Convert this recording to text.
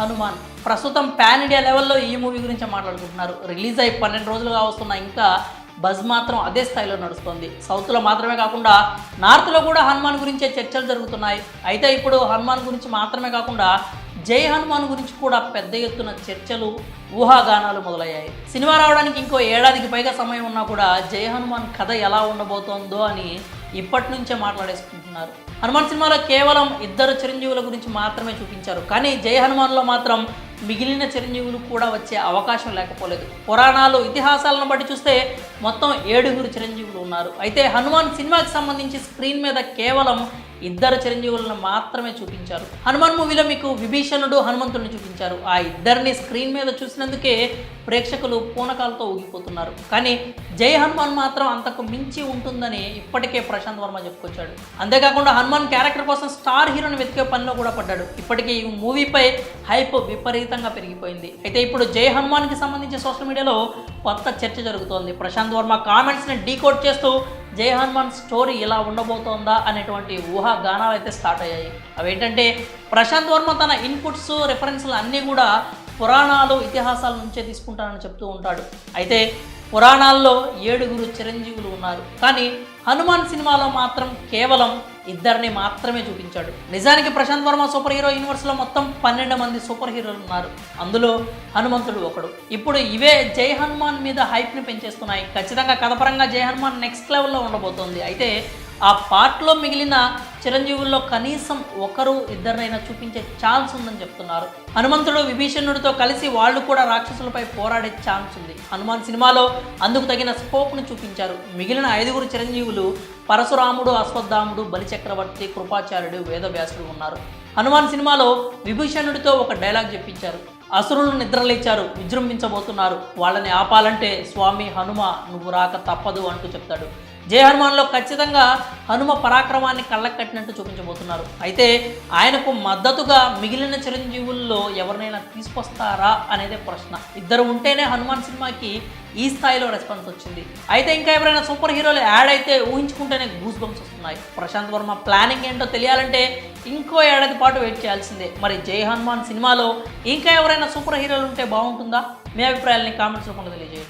హనుమాన్ ప్రస్తుతం pan India లెవెల్లో ఈ మూవీ గురించి మాట్లాడుకుంటున్నారు. రిలీజ్ అయి 12 రోజులుగా వస్తున్న ఇంకా బజ్ మాత్రం అదే స్థాయిలో నడుస్తుంది. సౌత్లో మాత్రమే కాకుండా నార్త్లో కూడా హనుమాన్ గురించే చర్చలు జరుగుతున్నాయి. అయితే ఇప్పుడు హనుమాన్ గురించి మాత్రమే కాకుండా జై హనుమాన్ గురించి కూడా పెద్ద ఎత్తున చర్చలు, ఊహాగానాలు మొదలయ్యాయి. సినిమా రావడానికి ఇంకో ఏడాదికి పైగా సమయం ఉన్నా కూడా జై హనుమాన్ కథ ఎలా ఉండబోతోందో అని ఇప్పటి నుంచే మాట్లాడేసుకుంటున్నారు. హనుమాన్ సినిమాలో కేవలం 2 చిరంజీవుల గురించి మాత్రమే చూపించారు. కానీ జై హనుమాన్లో మాత్రం మిగిలిన చిరంజీవులు కూడా వచ్చే అవకాశం లేకపోలేదు. పురాణాలు, ఇతిహాసాలను బట్టి చూస్తే మొత్తం 7 చిరంజీవులు ఉన్నారు. అయితే హనుమాన్ సినిమాకి సంబంధించి స్క్రీన్ మీద కేవలం 2 చిరంజీవులను మాత్రమే చూపించారు. హనుమాన్ మూవీలో మీకు విభీషణుడు, హనుమంతుడిని చూపించారు. ఆ ఇద్దరిని స్క్రీన్ మీద చూసినందుకే ప్రేక్షకులు పూనకాలతో ఊగిపోతున్నారు. కానీ జై హనుమాన్ మాత్రం అంతకు మించి ఉంటుందని ఇప్పటికే ప్రశాంత్ వర్మ చెప్పుకొచ్చాడు. అంతేకాకుండా హనుమాన్ క్యారెక్టర్ కోసం స్టార్ హీరోని వెతికే పనిలో కూడా పడ్డాడు. ఇప్పటికే ఈ మూవీపై హైప్ విపరీతంగా పెరిగిపోయింది. అయితే ఇప్పుడు జై హనుమాన్కి సంబంధించి సోషల్ మీడియాలో కొత్త చర్చ జరుగుతోంది. ప్రశాంత్ వర్మ కామెంట్స్ని డీకోడ్ చేస్తూ జై హనుమాన్ స్టోరీ ఇలా ఉండబోతోందా అనేటువంటి ఊహాగానాలు అయితే స్టార్ట్ అయ్యాయి. అవేంటంటే ప్రశాంత్ వర్మ తన ఇన్పుట్స్, రెఫరెన్స్లు అన్నీ కూడా పురాణాలు, ఇతిహాసాల నుంచే తీసుకుంటానని చెప్తూ ఉంటాడు. అయితే పురాణాల్లో 7 చిరంజీవులు ఉన్నారు. కానీ హనుమాన్ సినిమాలో మాత్రం కేవలం 2 మాత్రమే చూపించాడు. నిజానికి ప్రశాంత్ వర్మ సూపర్ హీరో యూనివర్స్లో మొత్తం 12 మంది సూపర్ హీరోలు ఉన్నారు. అందులో హనుమంతుడు ఒకడు. ఇప్పుడు ఇవే జై హనుమాన్ మీద హైప్ని పెంచేస్తున్నాయి. ఖచ్చితంగా కథపరంగా జై హనుమాన్ నెక్స్ట్ లెవెల్లో ఉండబోతోంది. అయితే ఆ పార్ట్లో మిగిలిన చిరంజీవుల్లో కనీసం 1-2 చూపించే ఛాన్స్ ఉందని చెప్తున్నారు. హనుమంతుడు విభీషణుడితో కలిసి వాళ్ళు కూడా రాక్షసులపై పోరాడే ఛాన్స్ ఉంది. హనుమాన్ సినిమాలో అందుకు తగిన స్కోప్ను చూపించారు. మిగిలిన 5 చిరంజీవులు పరశురాముడు, అశ్వత్థాముడు, బలిచక్రవర్తి, కృపాచార్యుడు, వేదవ్యాసుడు ఉన్నారు. హనుమాన్ సినిమాలో విభీషణుడితో ఒక డైలాగ్ చెప్పించారు. అసురులు నిద్రలేచారు, విజృంభించబోతున్నారు, వాళ్ళని ఆపాలంటే స్వామి హనుమ నువ్వు రాక తప్పదు అంటూ చెప్తాడు. జై హనుమాన్లో ఖచ్చితంగా హనుమ పరాక్రమాన్ని కళ్ళకు కట్టినట్టు చూపించబోతున్నారు. అయితే ఆయనకు మద్దతుగా మిగిలిన చిరంజీవుల్లో ఎవరినైనా తీసుకొస్తారా అనేదే ప్రశ్న. 2 ఉంటేనే హనుమాన్ సినిమాకి ఈ స్థాయిలో రెస్పాన్స్ వచ్చింది. అయితే ఇంకా ఎవరైనా సూపర్ హీరోలు యాడ్ అయితే ఊహించుకుంటేనే గూస్ బంప్స్ వస్తున్నాయి. ప్రశాంత్ వర్మ ప్లానింగ్ ఏంటో తెలియాలంటే ఇంకో ఏడాది పాటు వెయిట్ చేయాల్సిందే. మరి జై హనుమాన్ సినిమాలో ఇంకా ఎవరైనా సూపర్ హీరోలు ఉంటే బాగుంటుందా? మీ అభిప్రాయాలని కామెంట్స్ రూపంలో తెలియజేయండి.